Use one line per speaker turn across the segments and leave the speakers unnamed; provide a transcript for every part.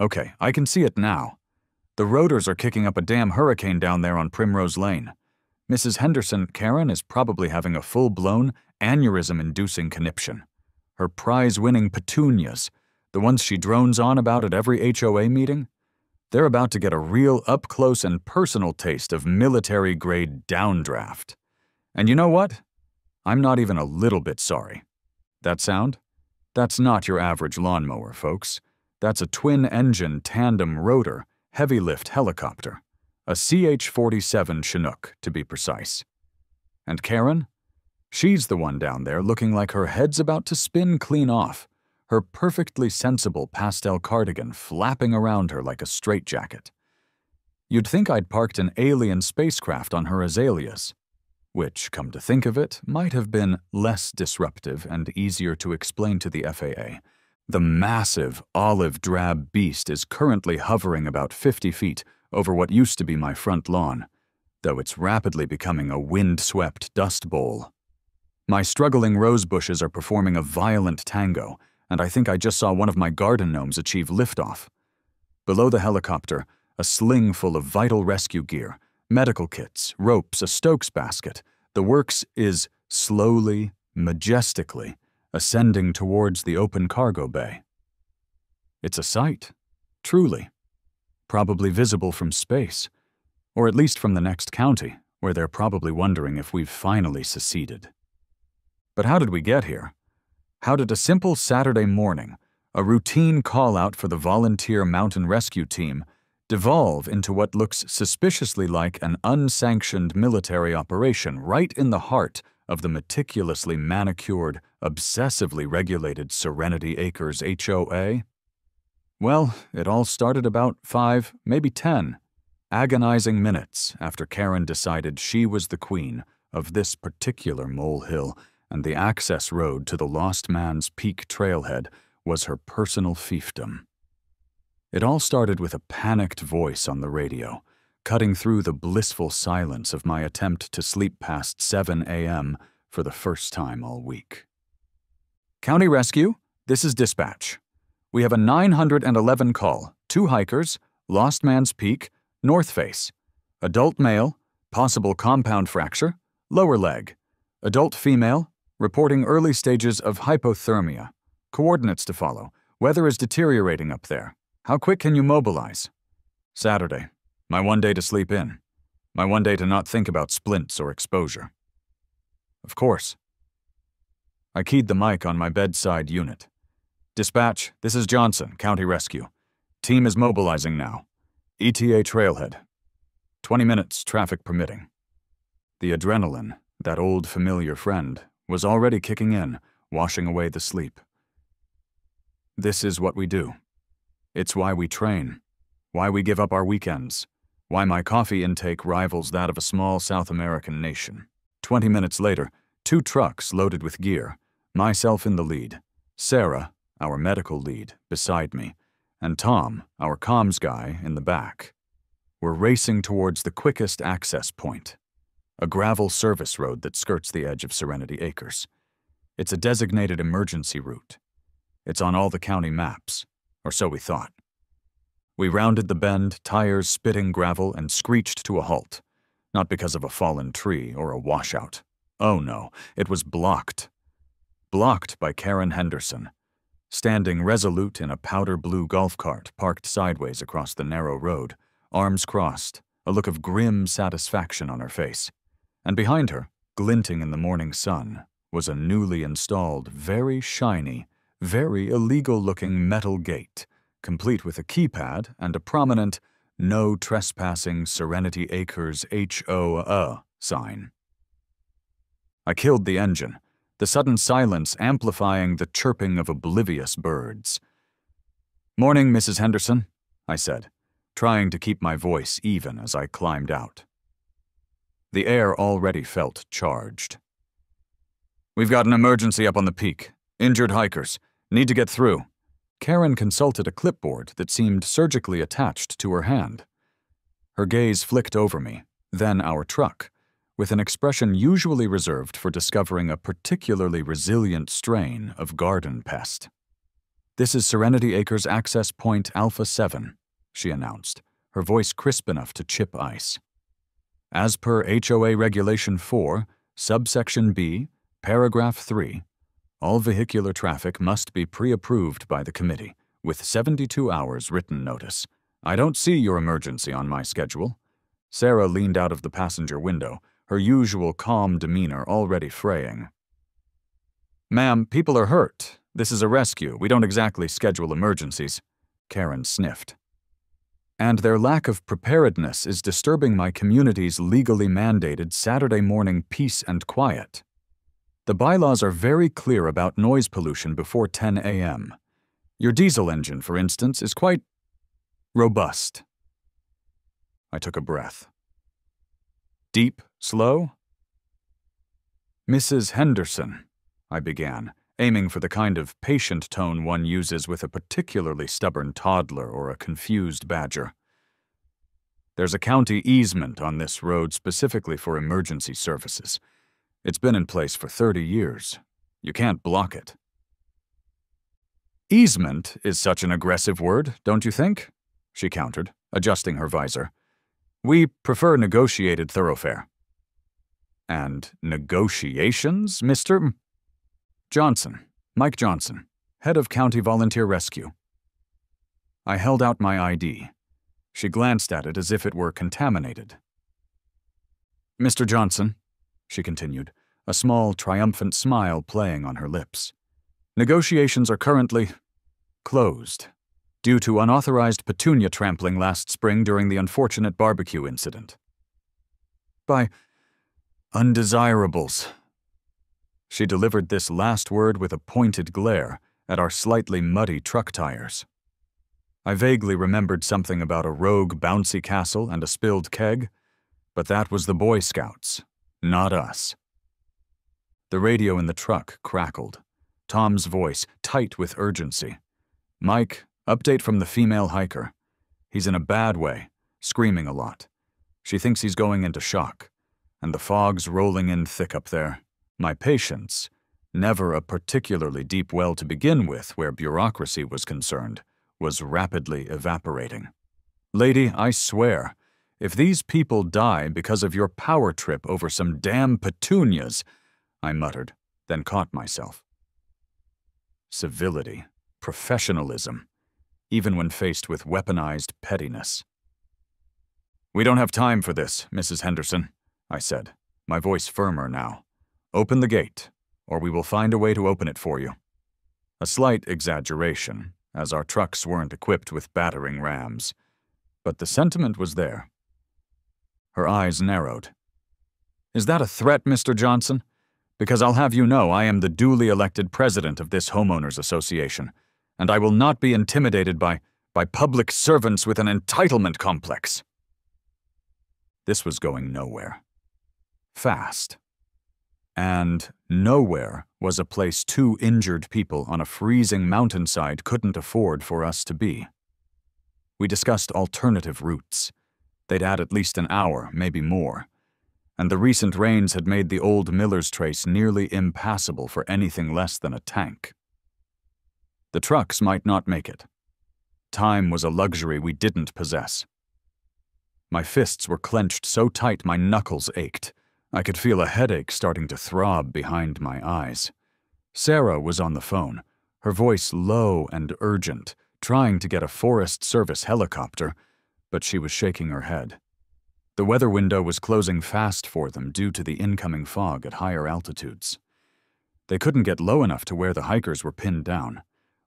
Okay, I can see it now. The rotors are kicking up a damn hurricane down there on Primrose Lane. Mrs. Henderson, Karen, is probably having a full-blown, aneurysm-inducing conniption. Her prize-winning petunias, the ones she drones on about at every HOA meeting, they're about to get a real up-close and personal taste of military-grade downdraft. And you know what? I'm not even a little bit sorry. That sound? That's not your average lawnmower, folks. That's a twin-engine tandem rotor, heavy-lift helicopter. A CH-47 Chinook, to be precise. And Karen? She's the one down there looking like her head's about to spin clean off, her perfectly sensible pastel cardigan flapping around her like a straitjacket. You'd think I'd parked an alien spacecraft on her azaleas, which, come to think of it, might have been less disruptive and easier to explain to the FAA. The massive olive-drab beast is currently hovering about 50 feet over what used to be my front lawn, though it's rapidly becoming a wind-swept dust bowl. My struggling rose bushes are performing a violent tango, and I think I just saw one of my garden gnomes achieve liftoff. Below the helicopter, a sling full of vital rescue gear, medical kits, ropes, a Stokes basket. The works is slowly, majestically, ascending towards the open cargo bay. It's a sight, truly. Probably visible from space, or at least from the next county, where they're probably wondering if we've finally seceded. But how did we get here? How did a simple Saturday morning, a routine call-out for the volunteer mountain rescue team, devolve into what looks suspiciously like an unsanctioned military operation right in the heart of the meticulously manicured, obsessively regulated Serenity Acres HOA? Well, it all started about 5, maybe 10, agonizing minutes after Karen decided she was the queen of this particular molehill, and the access road to the Lost Man's Peak trailhead was her personal fiefdom. It all started with a panicked voice on the radio, cutting through the blissful silence of my attempt to sleep past 7 a.m. for the first time all week. County Rescue, this is dispatch. We have a 911 call, 2 hikers, Lost Man's Peak, north face. Adult male, possible compound fracture, lower leg. Adult female, reporting early stages of hypothermia. Coordinates to follow. Weather is deteriorating up there. How quick can you mobilize? Saturday. My one day to sleep in. My one day to not think about splints or exposure. Of course. I keyed the mic on my bedside unit. Dispatch, this is Johnson, County Rescue. Team is mobilizing now. ETA trailhead. 20 minutes, traffic permitting. The adrenaline, that old familiar friend, was already kicking in, washing away the sleep. This is what we do. It's why we train, why we give up our weekends, why my coffee intake rivals that of a small South American nation. 20 minutes later, 2 trucks loaded with gear, myself in the lead, Sarah, our medical lead, beside me, and Tom, our comms guy, in the back. We're racing towards the quickest access point, a gravel service road that skirts the edge of Serenity Acres. It's a designated emergency route. It's on all the county maps, or so we thought. We rounded the bend, tires spitting gravel, and screeched to a halt, not because of a fallen tree or a washout. Oh no, it was blocked. Blocked by Karen Henderson, standing resolute in a powder blue golf cart parked sideways across the narrow road, arms crossed, a look of grim satisfaction on her face. And behind her, glinting in the morning sun, was a newly installed, very shiny, very illegal-looking metal gate, complete with a keypad and a prominent "No Trespassing Serenity Acres HOA" sign. I killed the engine, the sudden silence amplifying the chirping of oblivious birds. "Morning, Mrs. Henderson," I said, trying to keep my voice even as I climbed out. The air already felt charged. "We've got an emergency up on the peak. Injured hikers. Need to get through." Karen consulted a clipboard that seemed surgically attached to her hand. Her gaze flicked over me, then our truck, with an expression usually reserved for discovering a particularly resilient strain of garden pest. "This is Serenity Acres Access Point Alpha 7, she announced, her voice crisp enough to chip ice. "As per HOA Regulation 4, subsection B, paragraph 3, all vehicular traffic must be pre-approved by the committee, with 72 hours written notice. I don't see your emergency on my schedule." Sarah leaned out of the passenger window, her usual calm demeanor already fraying. "Ma'am, people are hurt. This is a rescue. We don't exactly schedule emergencies," Karen sniffed. "And their lack of preparedness is disturbing my community's legally mandated Saturday morning peace and quiet. The bylaws are very clear about noise pollution before 10 a.m. Your diesel engine, for instance, is quite robust." I took a breath. "Deep, slow?" "Mrs. Henderson," I began, aiming for the kind of patient tone one uses with a particularly stubborn toddler or a confused badger. "There's a county easement on this road specifically for emergency services. It's been in place for 30 years. You can't block it." "Easement is such an aggressive word, don't you think?" she countered, adjusting her visor. "We prefer negotiated thoroughfare." "And negotiations, Mr. Johnson, Mike Johnson, head of County Volunteer Rescue." I held out my ID. She glanced at it as if it were contaminated. "Mr. Johnson," she continued, a small, triumphant smile playing on her lips, "negotiations are currently closed due to unauthorized petunia trampling last spring during the unfortunate barbecue incident. By undesirables." She delivered this last word with a pointed glare at our slightly muddy truck tires. I vaguely remembered something about a rogue bouncy castle and a spilled keg, but that was the Boy Scouts, not us. The radio in the truck crackled, Tom's voice tight with urgency. "Mike, update from the female hiker. He's in a bad way, screaming a lot. She thinks he's going into shock, and the fog's rolling in thick up there. My patience, never a particularly deep well to begin with where bureaucracy was concerned, was rapidly evaporating. Lady, I swear, if these people die because of your power trip over some damn petunias," I muttered, then caught myself. Civility, professionalism, even when faced with weaponized pettiness. "We don't have time for this, Mrs. Henderson," I said, my voice firmer now. "Open the gate, or we will find a way to open it for you." A slight exaggeration, as our trucks weren't equipped with battering rams, but the sentiment was there. Her eyes narrowed. "Is that a threat, Mr. Johnson? Because I'll have you know I am the duly elected president of this homeowners association, and I will not be intimidated by public servants with an entitlement complex." This was going nowhere. Fast. And nowhere was a place 2 injured people on a freezing mountainside couldn't afford for us to be. We discussed alternative routes. They'd add at least an hour, maybe more. And the recent rains had made the old Miller's Trace nearly impassable for anything less than a tank. The trucks might not make it. Time was a luxury we didn't possess. My fists were clenched so tight my knuckles ached. I could feel a headache starting to throb behind my eyes. Sarah was on the phone, her voice low and urgent, trying to get a Forest Service helicopter, but she was shaking her head. The weather window was closing fast for them due to the incoming fog at higher altitudes. They couldn't get low enough to where the hikers were pinned down.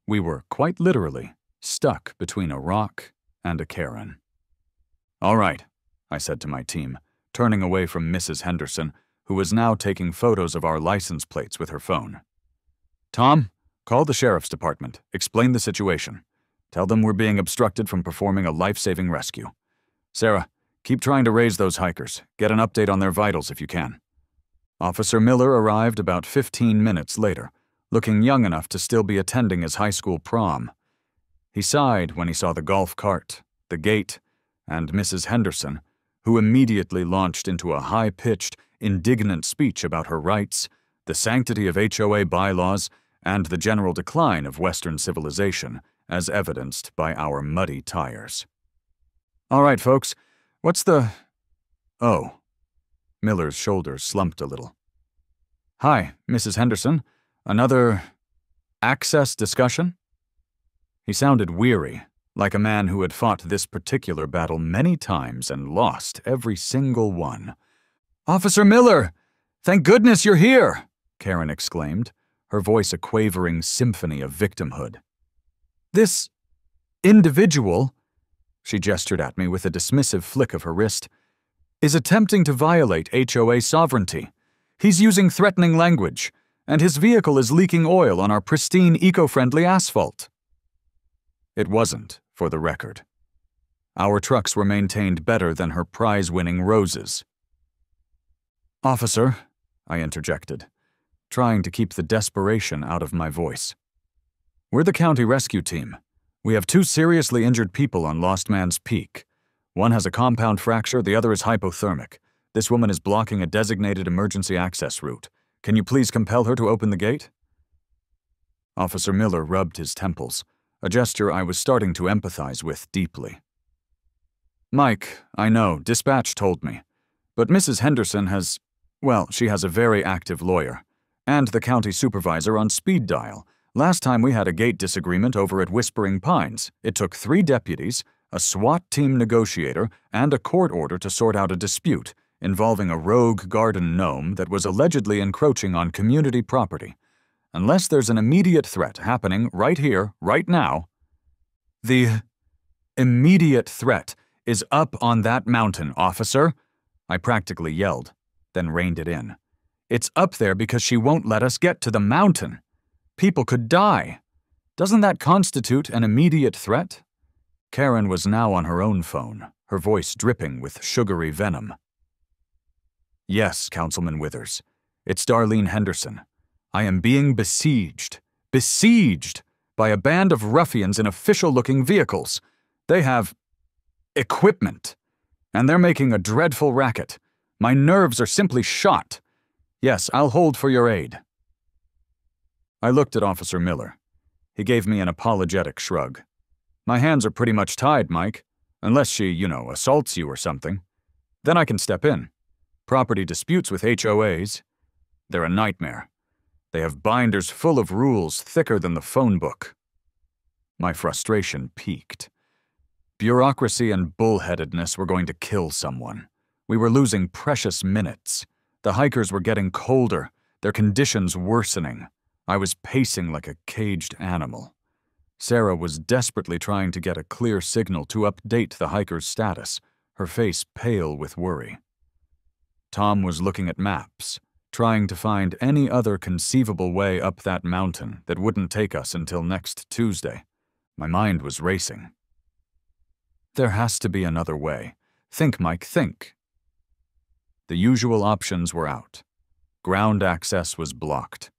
We were, quite literally, stuck between a rock and a cairn. "All right," I said to my team, turning away from Mrs. Henderson, who was now taking photos of our license plates with her phone. "Tom, call the sheriff's department. Explain the situation. Tell them we're being obstructed from performing a life-saving rescue. Sarah, keep trying to raise those hikers. Get an update on their vitals if you can." Officer Miller arrived about 15 minutes later, looking young enough to still be attending his high school prom. He sighed when he saw the golf cart, the gate, and Mrs. Henderson, who immediately launched into a high-pitched, indignant speech about her rights, the sanctity of HOA bylaws, and the general decline of Western civilization, as evidenced by our muddy tires. "All right, folks, what's the—" "Oh." Miller's shoulders slumped a little. "Hi, Mrs. Henderson. Another access discussion?" He sounded weary, like a man who had fought this particular battle many times and lost every single one. "Officer Miller! Thank goodness you're here!" Karen exclaimed, her voice a quavering symphony of victimhood. "This individual," she gestured at me with a dismissive flick of her wrist, "is attempting to violate HOA sovereignty. He's using threatening language, and his vehicle is leaking oil on our pristine, eco-friendly asphalt." It wasn't, for the record. Our trucks were maintained better than her prize-winning roses. "Officer," I interjected, trying to keep the desperation out of my voice. "We're the county rescue team. We have 2 seriously injured people on Lost Man's Peak. One has a compound fracture, the other is hypothermic. This woman is blocking a designated emergency access route. Can you please compel her to open the gate?" Officer Miller rubbed his temples, a gesture I was starting to empathize with deeply. "Mike, I know, dispatch told me. But Mrs. Henderson has, well, she has a very active lawyer, and the county supervisor on speed dial. Last time we had a gate disagreement over at Whispering Pines. It took 3 deputies, a SWAT team negotiator, and a court order to sort out a dispute involving a rogue garden gnome that was allegedly encroaching on community property. Unless there's an immediate threat happening right here, right now—" "The immediate threat is up on that mountain, officer," I practically yelled, then reined it in. "It's up there because she won't let us get to the mountain. People could die. Doesn't that constitute an immediate threat?" Karen was now on her own phone, her voice dripping with sugary venom. "Yes, Councilman Withers. It's Darlene Henderson. I am being besieged by a band of ruffians in official-looking vehicles. They have equipment, and they're making a dreadful racket. My nerves are simply shot. Yes, I'll hold for your aid." I looked at Officer Miller. He gave me an apologetic shrug. "My hands are pretty much tied, Mike, unless she, assaults you or something. Then I can step in. Property disputes with HOAs, they're a nightmare. They have binders full of rules thicker than the phone book." My frustration peaked. Bureaucracy and bullheadedness were going to kill someone. We were losing precious minutes. The hikers were getting colder, their conditions worsening. I was pacing like a caged animal. Sarah was desperately trying to get a clear signal to update the hikers' status, her face pale with worry. Tom was looking at maps, trying to find any other conceivable way up that mountain that wouldn't take us until next Tuesday. My mind was racing. There has to be another way. Think, Mike, think. The usual options were out. Ground access was blocked.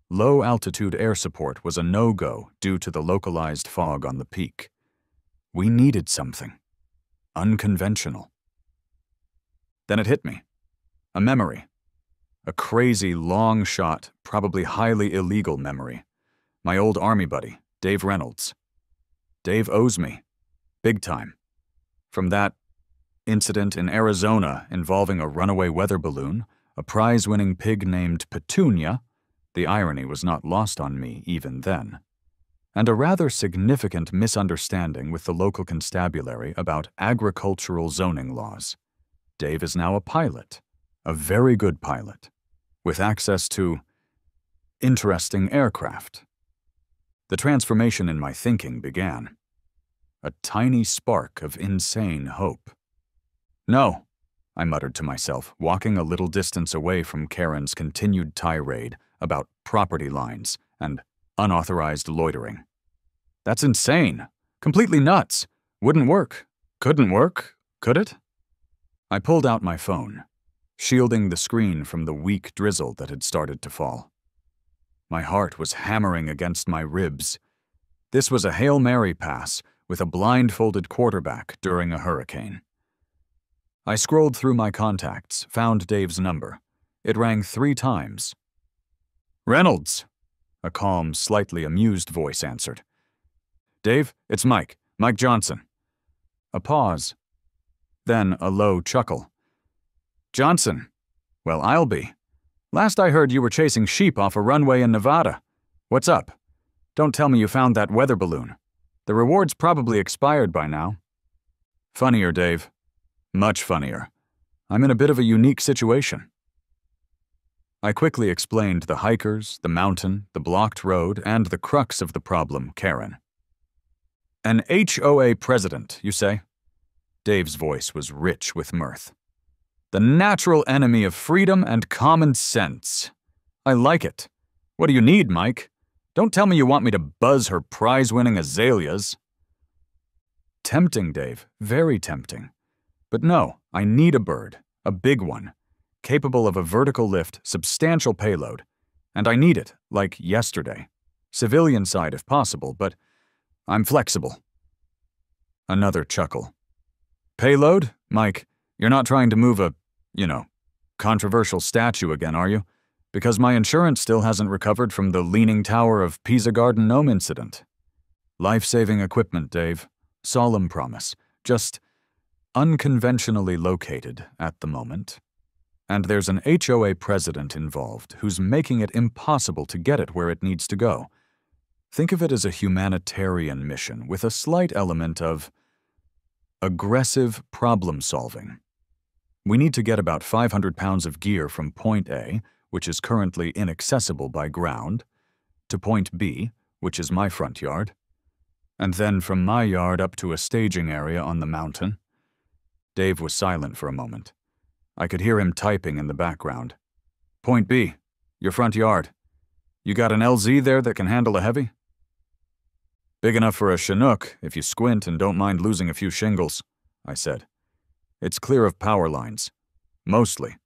Low-altitude air support was a no-go due to the localized fog on the peak. We needed something. Unconventional. Then it hit me. A memory. A crazy, long-shot, probably highly illegal memory. My old Army buddy, Dave Reynolds. Dave owes me. Big time. From that incident in Arizona involving a runaway weather balloon, a prize-winning pig named Petunia, the irony was not lost on me even then, and a rather significant misunderstanding with the local constabulary about agricultural zoning laws. Dave is now a pilot, a very good pilot, with access to interesting aircraft. The transformation in my thinking began. A tiny spark of insane hope. "No," I muttered to myself, walking a little distance away from Karen's continued tirade about property lines and unauthorized loitering. "That's insane. Completely nuts. Wouldn't work. Couldn't work, could it?" I pulled out my phone, shielding the screen from the weak drizzle that had started to fall. My heart was hammering against my ribs. This was a Hail Mary pass with a blindfolded quarterback during a hurricane. I scrolled through my contacts, found Dave's number. It rang 3 times. "Reynolds, A calm, slightly amused voice answered. "Dave, it's Mike. Mike Johnson." A pause. Then a low chuckle. "Johnson? Well, I'll be. Last I heard you were chasing sheep off a runway in Nevada. What's up? Don't tell me you found that weather balloon. The reward's probably expired by now." "Funnier, Dave. Much funnier. I'm in a bit of a unique situation." I quickly explained the hikers, the mountain, the blocked road, and the crux of the problem, Karen. "An HOA president, you say?" Dave's voice was rich with mirth. "The natural enemy of freedom and common sense. I like it. What do you need, Mike? Don't tell me you want me to buzz her prize-winning azaleas." Tempting, Dave, very tempting. But no, I need a bird, a big one, capable of a vertical lift, substantial payload. And I need it, like yesterday. Civilian side if possible, but I'm flexible. Another chuckle. "Payload? Mike, you're not trying to move a, controversial statue again, are you? Because my insurance still hasn't recovered from the Leaning Tower of Pisa Garden Gnome incident. Life-saving equipment, Dave. Solemn promise. Just unconventionally located at the moment. And there's an HOA president involved who's making it impossible to get it where it needs to go. Think of it as a humanitarian mission with a slight element of aggressive problem-solving. We need to get about 500 pounds of gear from point A, which is currently inaccessible by ground, to point B, which is my front yard, and then from my yard up to a staging area on the mountain." Dave was silent for a moment. I could hear him typing in the background. "Point B, your front yard. You got an LZ there that can handle a heavy?" "Big enough for a Chinook if you squint and don't mind losing a few shingles," I said. "It's clear of power lines. Mostly."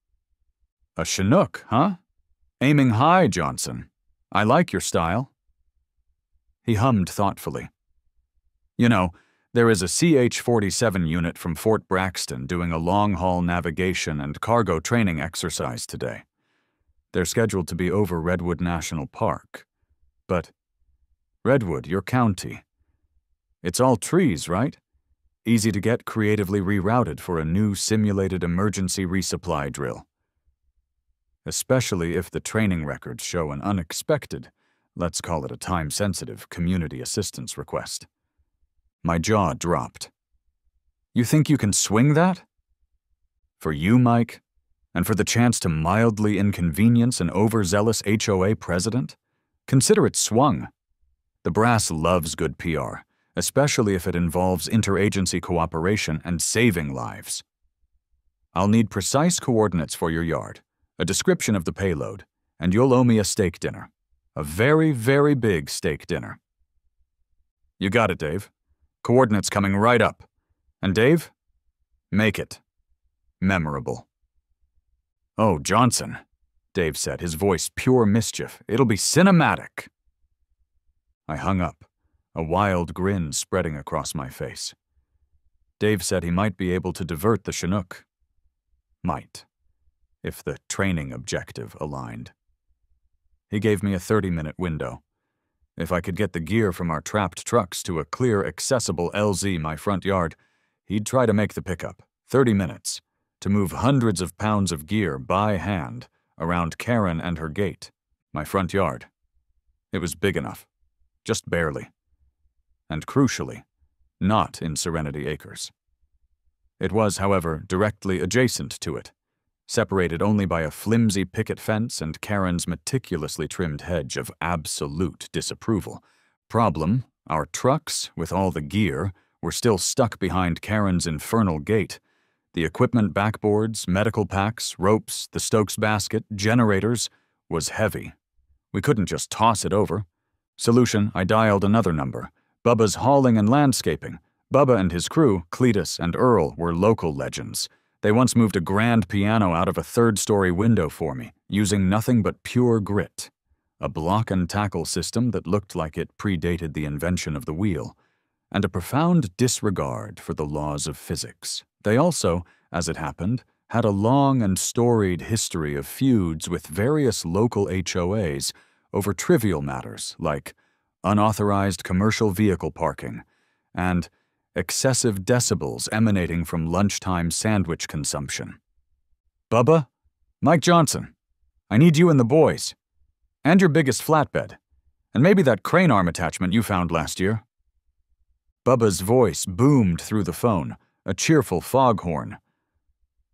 "A Chinook, huh? Aiming high, Johnson. I like your style." He hummed thoughtfully. There is a CH-47 unit from Fort Braxton doing a long-haul navigation and cargo training exercise today. They're scheduled to be over Redwood National Park. But Redwood, your county. It's all trees, right? Easy to get creatively rerouted for a new simulated emergency resupply drill. Especially if the training records show an unexpected, let's call it a time-sensitive, community assistance request. My jaw dropped. "You think you can swing that? For you, Mike? And for the chance to mildly inconvenience an overzealous HOA president? Consider it swung. The brass loves good PR, especially if it involves interagency cooperation and saving lives. I'll need precise coordinates for your yard, a description of the payload, and you'll owe me a steak dinner. A very, very big steak dinner." "You got it, Dave. Coordinates coming right up. And Dave, make it memorable." "Oh, Johnson," Dave said, his voice pure mischief. "It'll be cinematic." I hung up, a wild grin spreading across my face. Dave said he might be able to divert the Chinook. Might, if the training objective aligned. He gave me a 30-minute window. If I could get the gear from our trapped trucks to a clear, accessible LZ my front yard, he'd try to make the pickup, 30 minutes, to move hundreds of pounds of gear by hand around Karen and her gate, my front yard. It was big enough, just barely. And crucially, not in Serenity Acres. It was, however, directly adjacent to it, separated only by a flimsy picket fence and Karen's meticulously trimmed hedge of absolute disapproval. Problem, our trucks, with all the gear, were still stuck behind Karen's infernal gate. The equipment backboards, medical packs, ropes, the Stokes basket, generators, was heavy. We couldn't just toss it over. Solution, I dialed another number. Bubba's Hauling and Landscaping. Bubba and his crew, Cletus and Earl, were local legends. They once moved a grand piano out of a third-story window for me, using nothing but pure grit. A block-and-tackle system that looked like it predated the invention of the wheel, and a profound disregard for the laws of physics. They also, as it happened, had a long and storied history of feuds with various local HOAs over trivial matters like unauthorized commercial vehicle parking and excessive decibels emanating from lunchtime sandwich consumption. Bubba, Mike Johnson, I need you and the boys. And your biggest flatbed. And maybe that crane arm attachment you found last year. Bubba's voice boomed through the phone, a cheerful foghorn.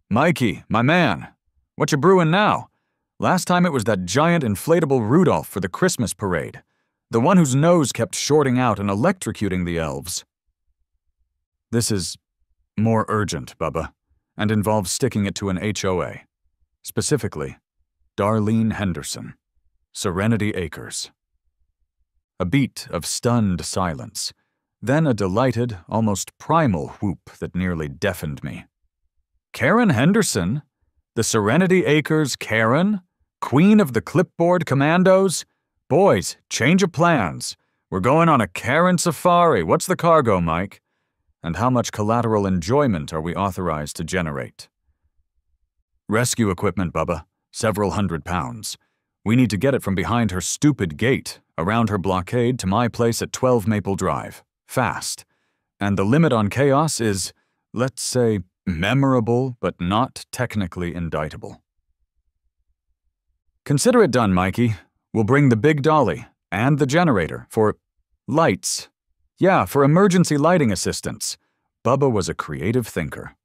Mikey, my man, what you brewing now? Last time it was that giant inflatable Rudolph for the Christmas parade, the one whose nose kept shorting out and electrocuting the elves. This is more urgent, Bubba, and involves sticking it to an HOA. Specifically, Darlene Henderson, Serenity Acres. A beat of stunned silence, then a delighted, almost primal whoop that nearly deafened me. Karen Henderson? The Serenity Acres Karen? Queen of the Clipboard Commandos? Boys, change of plans. We're going on a Karen safari. What's the cargo, Mike? And how much collateral enjoyment are we authorized to generate? Rescue equipment, Bubba. Several £100. We need to get it from behind her stupid gate, around her blockade to my place at 12 Maple Drive. Fast. And the limit on chaos is, let's say, memorable but not technically indictable. Consider it done, Mikey. We'll bring the big dolly and the generator for lights. Yeah, for emergency lighting assistance. Bubba was a creative thinker.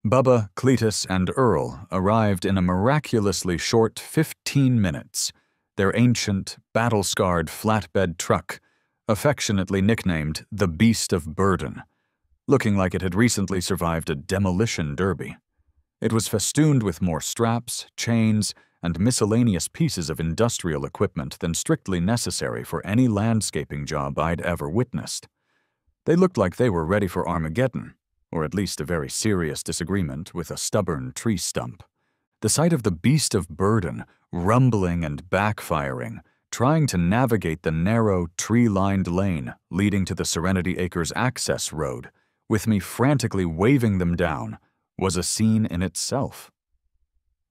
Bubba, Cletus, and Earl arrived in a miraculously short 15 minutes, their ancient, battle-scarred flatbed truck, affectionately nicknamed the Beast of Burden, looking like it had recently survived a demolition derby. It was festooned with more straps, chains, and miscellaneous pieces of industrial equipment than strictly necessary for any landscaping job I'd ever witnessed. They looked like they were ready for Armageddon, or at least a very serious disagreement with a stubborn tree stump. The sight of the Beast of Burden, rumbling and backfiring, trying to navigate the narrow, tree-lined lane leading to the Serenity Acres access road, with me frantically waving them down, was a scene in itself.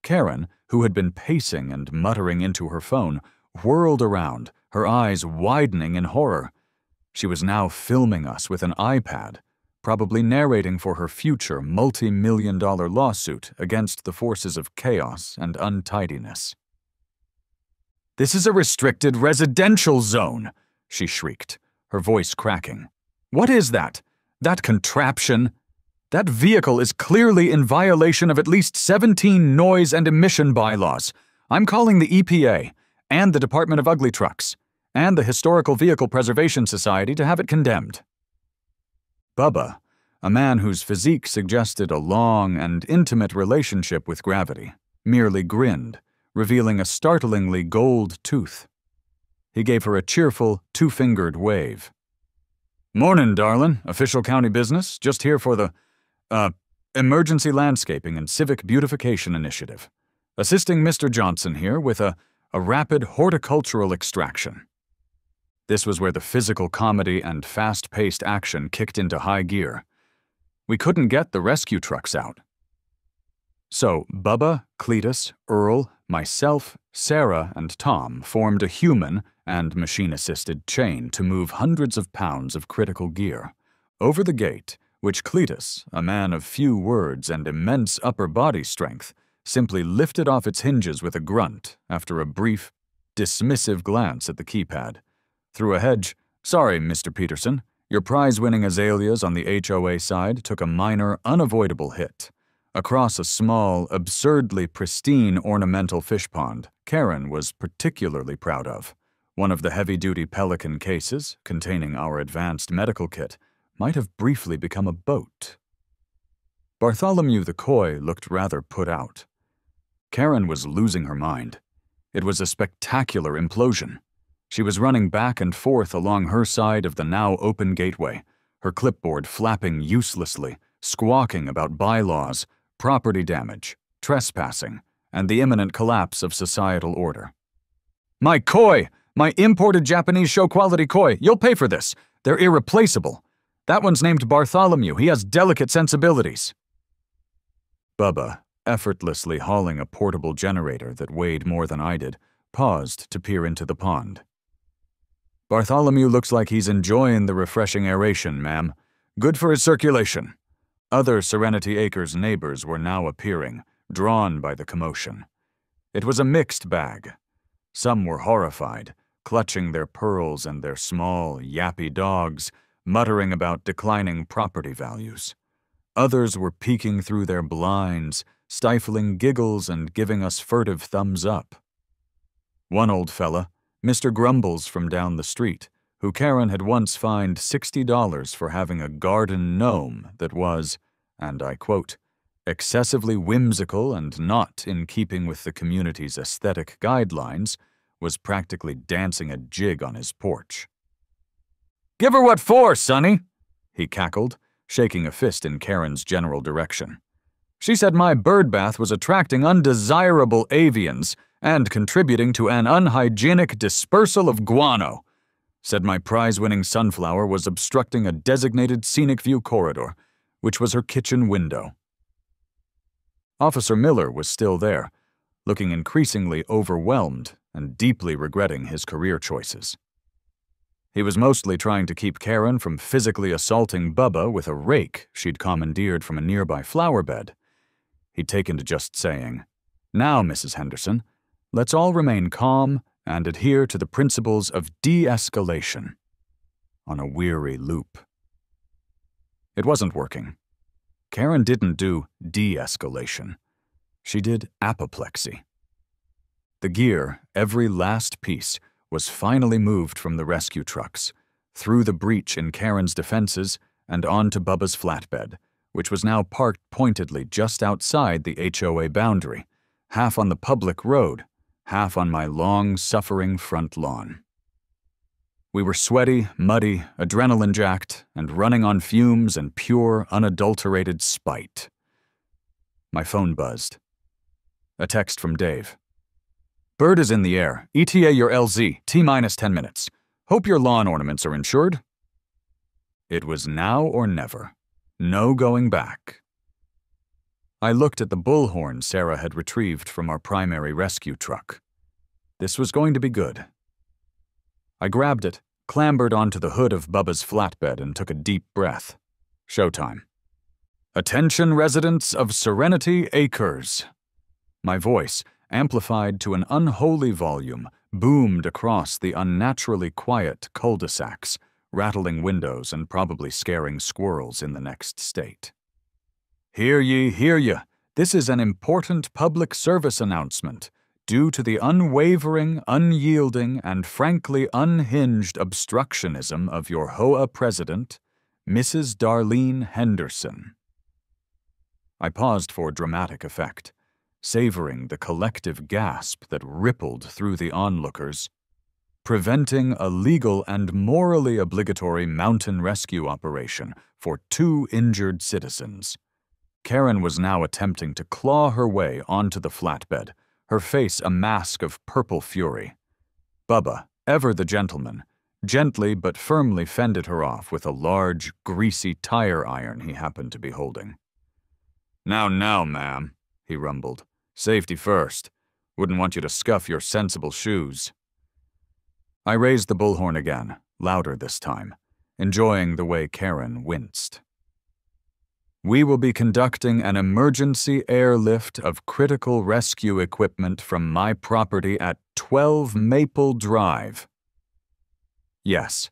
Karen, who had been pacing and muttering into her phone, whirled around, her eyes widening in horror. She was now filming us with an iPad, probably narrating for her future multi-million-dollar lawsuit against the forces of chaos and untidiness. "This is a restricted residential zone," she shrieked, her voice cracking. "What is that? That contraption? That vehicle is clearly in violation of at least 17 noise and emission bylaws. I'm calling the EPA and the Department of Ugly Trucks and the Historical Vehicle Preservation Society to have it condemned." Bubba, a man whose physique suggested a long and intimate relationship with gravity, merely grinned, revealing a startlingly gold tooth. He gave her a cheerful, two-fingered wave. "Mornin', darlin'. Official county business. Just here for the, Emergency Landscaping and Civic Beautification Initiative. Assisting Mr. Johnson here with a rapid horticultural extraction." This was where the physical comedy and fast-paced action kicked into high gear. We couldn't get the rescue trucks out. So Bubba, Cletus, Earl, myself, Sarah, and Tom formed a human and machine-assisted chain to move hundreds of pounds of critical gear over the gate, which Cletus, a man of few words and immense upper body strength, simply lifted off its hinges with a grunt after a brief, dismissive glance at the keypad. Through a hedge, "Sorry, Mr. Peterson, your prize-winning azaleas on the HOA side took a minor, unavoidable hit." Across a small, absurdly pristine ornamental fish pond Karen was particularly proud of. One of the heavy-duty Pelican cases, containing our advanced medical kit, might have briefly become a boat. Bartholomew the Coy looked rather put out. Karen was losing her mind. It was a spectacular implosion. She was running back and forth along her side of the now open gateway, her clipboard flapping uselessly, squawking about bylaws, property damage, trespassing, and the imminent collapse of societal order. "My koi! My imported Japanese show-quality koi! You'll pay for this! They're irreplaceable! That one's named Bartholomew. He has delicate sensibilities." Bubba, effortlessly hauling a portable generator that weighed more than I did, paused to peer into the pond. "Bartholomew looks like he's enjoying the refreshing aeration, ma'am. Good for his circulation." Other Serenity Acres neighbors were now appearing, drawn by the commotion. It was a mixed bag. Some were horrified, clutching their pearls and their small, yappy dogs, muttering about declining property values. Others were peeking through their blinds, stifling giggles and giving us furtive thumbs up. One old fella, Mr. Grumbles from down the street, who Karen had once fined $60 for having a garden gnome that was, and I quote, excessively whimsical and not in keeping with the community's aesthetic guidelines, was practically dancing a jig on his porch. "Give her what for, sonny?" he cackled, shaking a fist in Karen's general direction. "She said my birdbath was attracting undesirable avians and contributing to an unhygienic dispersal of guano. Said my prize-winning sunflower was obstructing a designated scenic view corridor, which was her kitchen window." Officer Miller was still there, looking increasingly overwhelmed and deeply regretting his career choices. He was mostly trying to keep Karen from physically assaulting Bubba with a rake she'd commandeered from a nearby flower bed. He'd taken to just saying, "Now, Mrs. Henderson, let's all remain calm and adhere to the principles of de-escalation," on a weary loop. It wasn't working. Karen didn't do de-escalation. She did apoplexy. The gear, every last piece, was finally moved from the rescue trucks, through the breach in Karen's defenses and onto Bubba's flatbed, which was now parked pointedly just outside the HOA boundary, half on the public road, half on my long-suffering front lawn. We were sweaty, muddy, adrenaline-jacked, and running on fumes and pure, unadulterated spite. My phone buzzed. A text from Dave. "Bird is in the air. ETA your LZ, T-minus 10 minutes. Hope your lawn ornaments are insured." It was now or never. No going back. I looked at the bullhorn Sarah had retrieved from our primary rescue truck. This was going to be good. I grabbed it, clambered onto the hood of Bubba's flatbed, and took a deep breath. Showtime. "Attention residents of Serenity Acres." My voice, amplified to an unholy volume, boomed across the unnaturally quiet cul-de-sacs, rattling windows and probably scaring squirrels in the next state. "Hear ye, hear ye. This is an important public service announcement. Due to the unwavering, unyielding, and frankly unhinged obstructionism of your HOA president, Mrs. Darlene Henderson." I paused for dramatic effect, savoring the collective gasp that rippled through the onlookers. Preventing a legal and morally obligatory mountain rescue operation for 2 injured citizens. Karen was now attempting to claw her way onto the flatbed, her face a mask of purple fury. Bubba, ever the gentleman, gently but firmly fended her off with a large, greasy tire iron he happened to be holding. Now, ma'am," he rumbled. "Safety first. Wouldn't want you to scuff your sensible shoes." I raised the bullhorn again, louder this time, enjoying the way Karen winced. "We will be conducting an emergency airlift of critical rescue equipment from my property at 12 Maple Drive." Yes,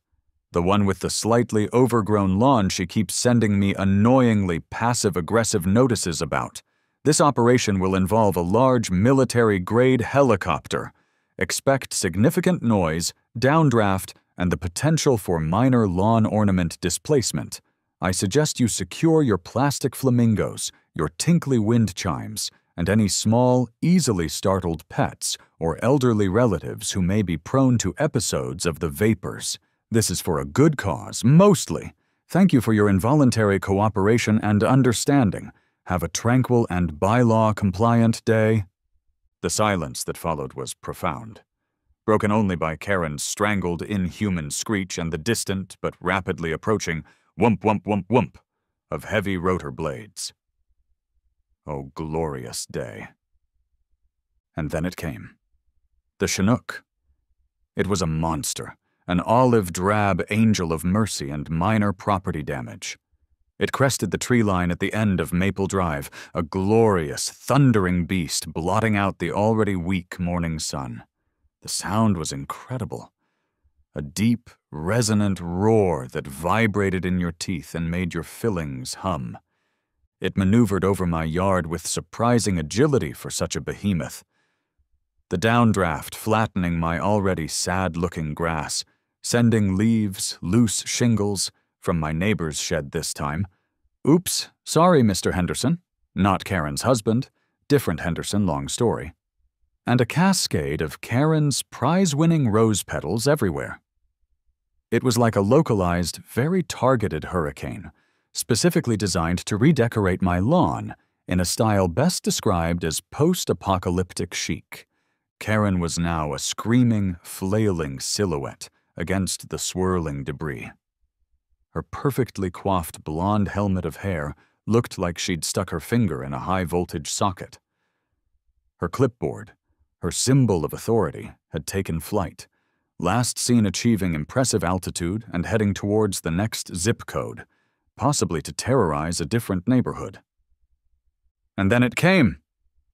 the one with the slightly overgrown lawn she keeps sending me annoyingly passive-aggressive notices about. This operation will involve a large military-grade helicopter. Expect significant noise, downdraft, and the potential for minor lawn ornament displacement. I suggest you secure your plastic flamingos, your tinkly wind chimes, and any small, easily startled pets or elderly relatives who may be prone to episodes of the vapors. This is for a good cause, mostly. Thank you for your involuntary cooperation and understanding. Have a tranquil and bylaw-compliant day." The silence that followed was profound, broken only by Karen's strangled, inhuman screech and the distant but rapidly approaching whump, whump, whump, whump of heavy rotor blades. Oh, glorious day. And then it came. The Chinook. It was a monster, an olive-drab angel of mercy and minor property damage. It crested the tree line at the end of Maple Drive, a glorious, thundering beast blotting out the already weak morning sun. The sound was incredible. A deep, resonant roar that vibrated in your teeth and made your fillings hum. It maneuvered over my yard with surprising agility for such a behemoth. The downdraft flattening my already sad-looking grass, sending leaves, loose shingles, from my neighbor's shed this time. Oops, sorry, Mr. Henderson. Not Karen's husband. Different Henderson, long story. And a cascade of Karen's prize-winning rose petals everywhere. It was like a localized, very targeted hurricane, specifically designed to redecorate my lawn in a style best described as post-apocalyptic chic. Karen was now a screaming, flailing silhouette against the swirling debris. Her perfectly coiffed blonde helmet of hair looked like she'd stuck her finger in a high-voltage socket. Her clipboard, her symbol of authority, had taken flight, last seen achieving impressive altitude and heading towards the next zip code, possibly to terrorize a different neighborhood. And then it came,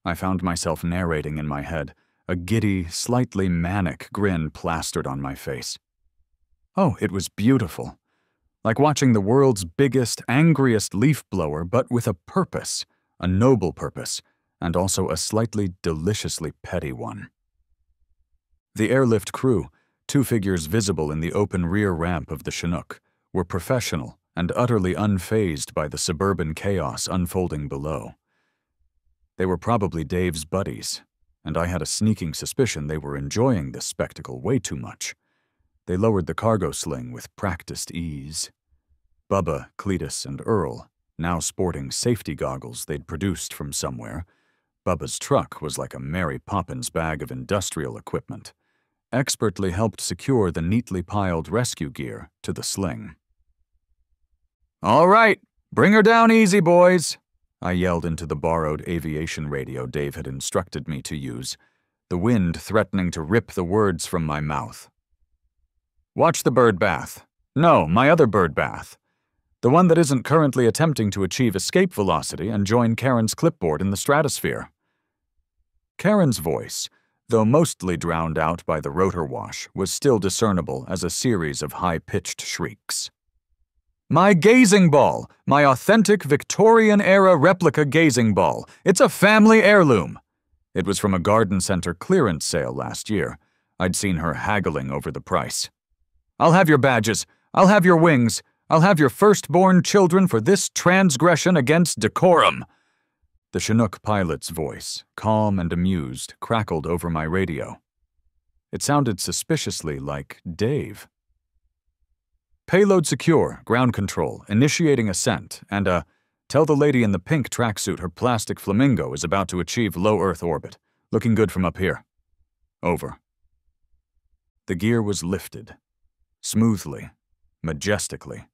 I found myself narrating in my head, a giddy, slightly manic grin plastered on my face. Oh, it was beautiful. Like watching the world's biggest, angriest leaf blower, but with a purpose, a noble purpose, and also a slightly deliciously petty one. The airlift crew, two figures visible in the open rear ramp of the Chinook, were professional and utterly unfazed by the suburban chaos unfolding below. They were probably Dave's buddies, and I had a sneaking suspicion they were enjoying this spectacle way too much. They lowered the cargo sling with practiced ease. Bubba, Cletus, and Earl, now sporting safety goggles they'd produced from somewhere. Bubba's truck was like a Mary Poppins bag of industrial equipment, expertly helped secure the neatly piled rescue gear to the sling. "All right, bring her down easy, boys," I yelled into the borrowed aviation radio Dave had instructed me to use, the wind threatening to rip the words from my mouth. "Watch the bird bath. No, my other bird bath. The one that isn't currently attempting to achieve escape velocity and join Karen's clipboard in the stratosphere." Karen's voice, though mostly drowned out by the rotor wash, was still discernible as a series of high-pitched shrieks. "My gazing ball! My authentic Victorian-era replica gazing ball! It's a family heirloom!" It was from a garden center clearance sale last year. I'd seen her haggling over the price. "I'll have your badges. I'll have your wings. I'll have your firstborn children for this transgression against decorum." The Chinook pilot's voice, calm and amused, crackled over my radio. It sounded suspiciously like Dave. "Payload secure, ground control, initiating ascent, and tell the lady in the pink tracksuit her plastic flamingo is about to achieve low Earth orbit. Looking good from up here. Over." The gear was lifted. Smoothly, majestically.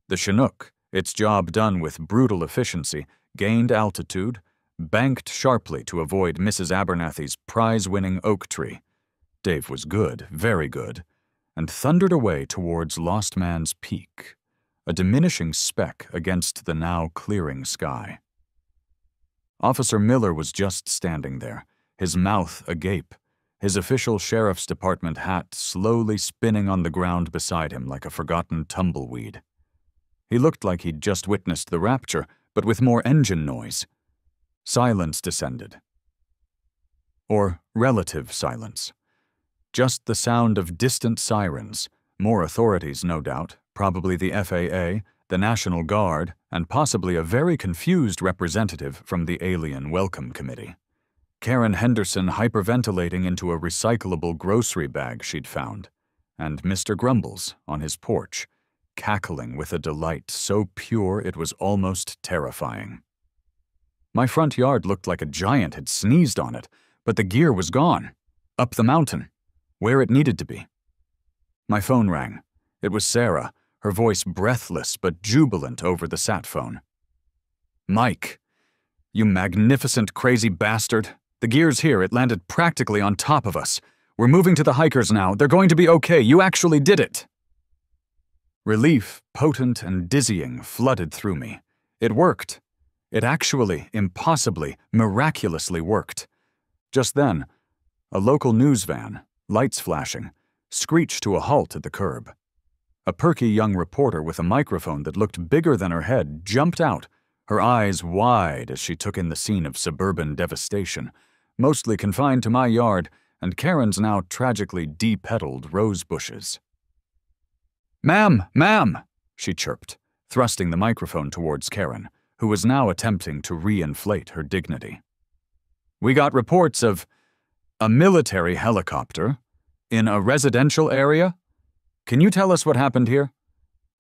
The Chinook, its job done with brutal efficiency, gained altitude, banked sharply to avoid Mrs. Abernathy's prize-winning oak tree. Dave was good, very good, and thundered away towards Lost Man's Peak, a diminishing speck against the now clearing sky. Officer Miller was just standing there, his mouth agape, his official sheriff's department hat slowly spinning on the ground beside him like a forgotten tumbleweed. He looked like he'd just witnessed the rapture, but with more engine noise. Silence descended. Or relative silence. Just the sound of distant sirens, more authorities, no doubt, probably the FAA, the National Guard, and possibly a very confused representative from the Alien Welcome Committee. Karen Henderson hyperventilating into a recyclable grocery bag she'd found, and Mr. Grumbles on his porch, cackling with a delight so pure it was almost terrifying. My front yard looked like a giant had sneezed on it, but the gear was gone, up the mountain, where it needed to be. My phone rang. It was Sarah, her voice breathless but jubilant over the sat phone. "Mike, you magnificent crazy bastard, The gear's here. It landed practically on top of us. We're moving to the hikers now. They're going to be okay. You actually did it." Relief, potent and dizzying, flooded through me. It worked. It actually, impossibly, miraculously worked. Just then, a local news van, lights flashing, screeched to a halt at the curb. A perky young reporter with a microphone that looked bigger than her head jumped out, her eyes wide as she took in the scene of suburban devastation, mostly confined to my yard and Karen's now tragically de-petaled rose bushes. "Ma'am, ma'am," she chirped, thrusting the microphone towards Karen, who was now attempting to re-inflate her dignity. "We got reports of a military helicopter in a residential area. Can you tell us what happened here?"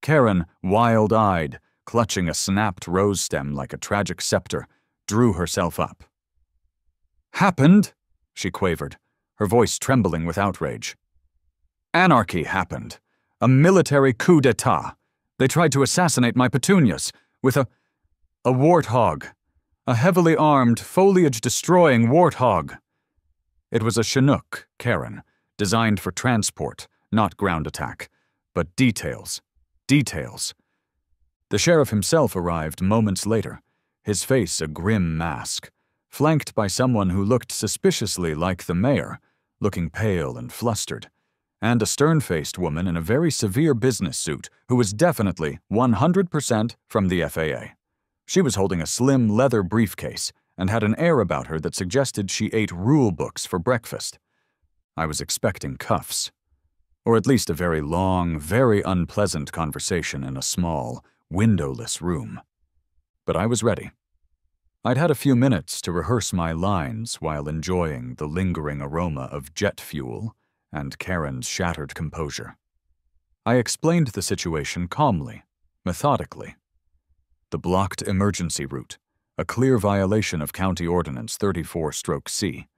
Karen, wild-eyed, clutching a snapped rose stem like a tragic scepter, drew herself up. "Happened?" she quavered, her voice trembling with outrage. "Anarchy happened. A military coup d'etat. They tried to assassinate my petunias with a warthog. A heavily armed, foliage-destroying warthog. It was a Chinook, Karen, designed for transport, not ground attack. But details. Details." The sheriff himself arrived moments later, his face a grim mask, flanked by someone who looked suspiciously like the mayor, looking pale and flustered, and a stern-faced woman in a very severe business suit who was definitely 100% from the FAA. She was holding a slim leather briefcase and had an air about her that suggested she ate rule books for breakfast. I was expecting cuffs, or at least a very long, very unpleasant conversation in a small, windowless room. But I was ready. I'd had a few minutes to rehearse my lines while enjoying the lingering aroma of jet fuel and Karen's shattered composure. I explained the situation calmly, methodically. The blocked emergency route, a clear violation of County Ordinance 34/C.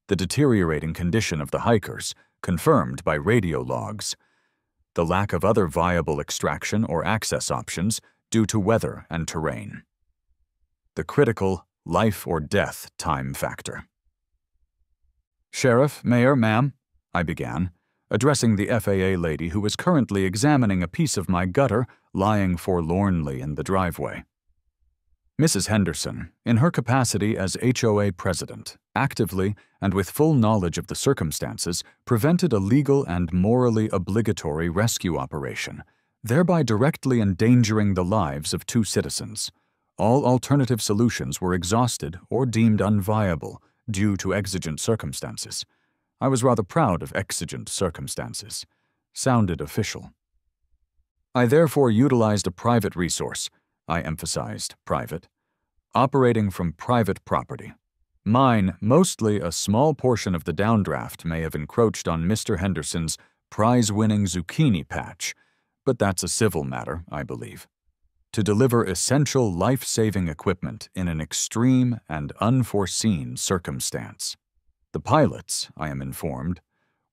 The deteriorating condition of the hikers, confirmed by radio logs. The lack of other viable extraction or access options due to weather and terrain. The critical life or death time factor. "Sheriff, Mayor, ma'am," I began, addressing the FAA lady who was currently examining a piece of my gutter lying forlornly in the driveway. Mrs. Henderson, in her capacity as HOA president, actively and with full knowledge of the circumstances, prevented a legal and morally obligatory rescue operation, thereby directly endangering the lives of 2 citizens. All alternative solutions were exhausted or deemed unviable due to exigent circumstances. I was rather proud of exigent circumstances. Sounded official. I therefore utilized a private resource, I emphasized private, operating from private property. Mine, mostly a small portion of the downdraft, may have encroached on Mr. Henderson's prize-winning zucchini patch, but that's a civil matter, I believe. To deliver essential life-saving equipment in an extreme and unforeseen circumstance. The pilots, I am informed,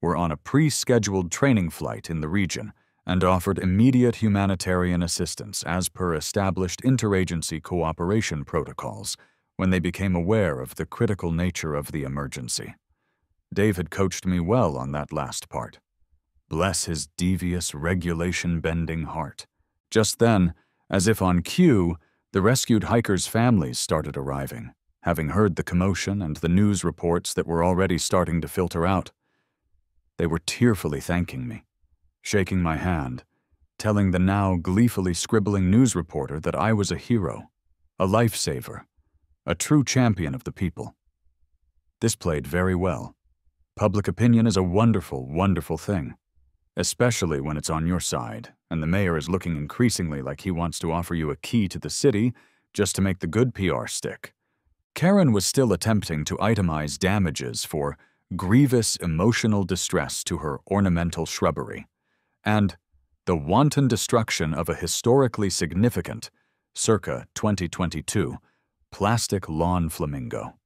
were on a pre-scheduled training flight in the region and offered immediate humanitarian assistance as per established interagency cooperation protocols when they became aware of the critical nature of the emergency. Dave had coached me well on that last part. Bless his devious, regulation-bending heart. Just then, as if on cue, the rescued hikers' families started arriving, having heard the commotion and the news reports that were already starting to filter out. They were tearfully thanking me, shaking my hand, telling the now gleefully scribbling news reporter that I was a hero, a lifesaver, a true champion of the people. This played very well. Public opinion is a wonderful, wonderful thing, especially when it's on your side, and the mayor is looking increasingly like he wants to offer you a key to the city just to make the good PR stick. Karen was still attempting to itemize damages for grievous emotional distress to her ornamental shrubbery, and the wanton destruction of a historically significant, circa 2022, plastic lawn flamingo.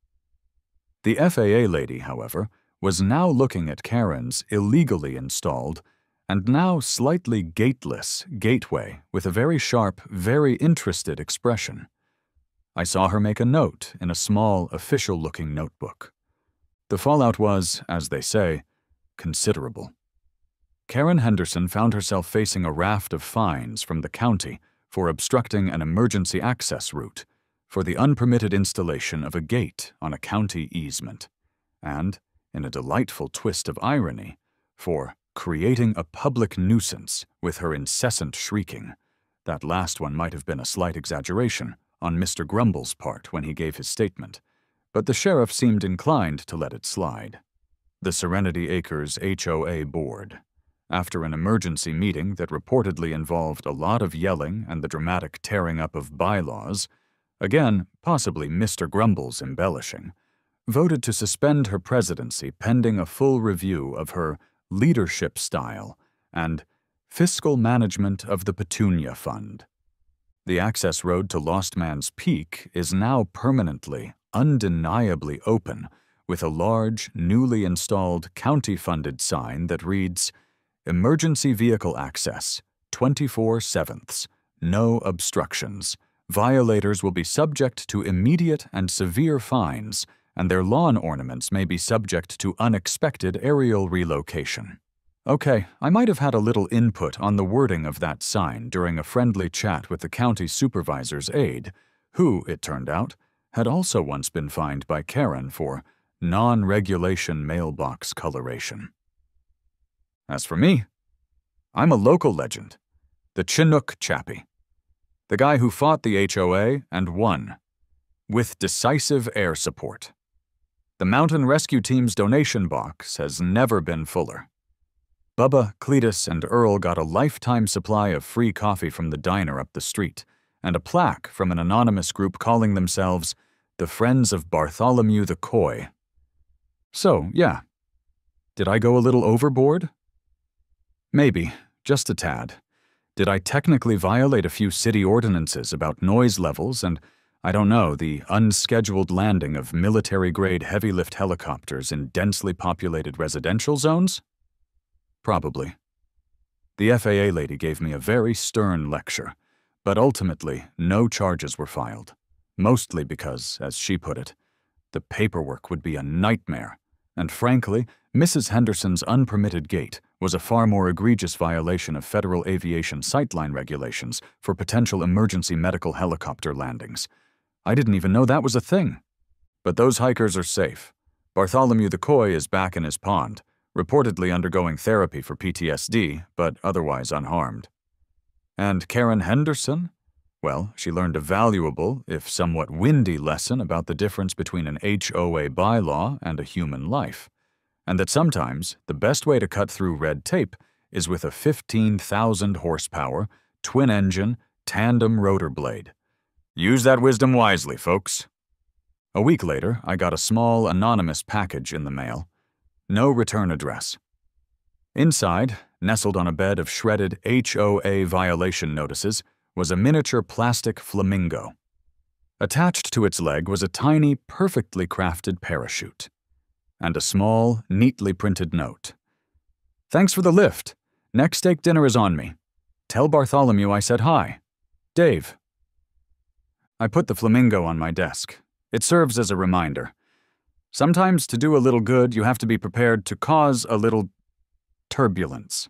The FAA lady, however, was now looking at Karen's illegally installed and now slightly gateless gateway with a very sharp, very interested expression. I saw her make a note in a small, official-looking notebook. The fallout was, as they say, considerable. Karen Henderson found herself facing a raft of fines from the county for obstructing an emergency access route, for the unpermitted installation of a gate on a county easement, and, in a delightful twist of irony, for creating a public nuisance with her incessant shrieking. That last one might have been a slight exaggeration on Mr. Grumble's part when he gave his statement, but the sheriff seemed inclined to let it slide. The Serenity Acres HOA board, after an emergency meeting that reportedly involved a lot of yelling and the dramatic tearing up of bylaws, again, possibly Mr. Grumble's embellishing, voted to suspend her presidency pending a full review of her leadership style and fiscal management of the Petunia Fund. The access road to Lost Man's Peak is now permanently, undeniably open, with a large, newly installed county-funded sign that reads, "Emergency Vehicle Access, 24/7, no obstructions. Violators will be subject to immediate and severe fines, and their lawn ornaments may be subject to unexpected aerial relocation." Okay, I might have had a little input on the wording of that sign during a friendly chat with the county supervisor's aide, who, it turned out, had also once been fined by Karen for non-regulation mailbox coloration. As for me, I'm a local legend, the Chinook chappie, the guy who fought the HOA and won, with decisive air support. The Mountain Rescue Team's donation box has never been fuller. Bubba, Cletus, and Earl got a lifetime supply of free coffee from the diner up the street, and a plaque from an anonymous group calling themselves the Friends of Bartholomew the Coy. So, yeah, did I go a little overboard? Maybe, just a tad. Did I technically violate a few city ordinances about noise levels and, I don't know, the unscheduled landing of military-grade heavy-lift helicopters in densely populated residential zones? Probably. The FAA lady gave me a very stern lecture, but ultimately no charges were filed, mostly because, as she put it, the paperwork would be a nightmare, and frankly, Mrs. Henderson's unpermitted gate was a far more egregious violation of federal aviation sightline regulations for potential emergency medical helicopter landings. I didn't even know that was a thing. But those hikers are safe. Bartholomew the Coy is back in his pond, reportedly undergoing therapy for PTSD, but otherwise unharmed. And Karen Henderson? Well, she learned a valuable, if somewhat windy, lesson about the difference between an HOA bylaw and a human life, and that sometimes the best way to cut through red tape is with a 15,000 horsepower, twin-engine, tandem rotor blade. Use that wisdom wisely, folks. A week later, I got a small, anonymous package in the mail. No return address. Inside, nestled on a bed of shredded HOA violation notices, was a miniature plastic flamingo. Attached to its leg was a tiny, perfectly crafted parachute, and a small, neatly printed note. "Thanks for the lift. Next steak dinner is on me. Tell Bartholomew I said hi. Dave." I put the flamingo on my desk. It serves as a reminder. Sometimes to do a little good, you have to be prepared to cause a little turbulence.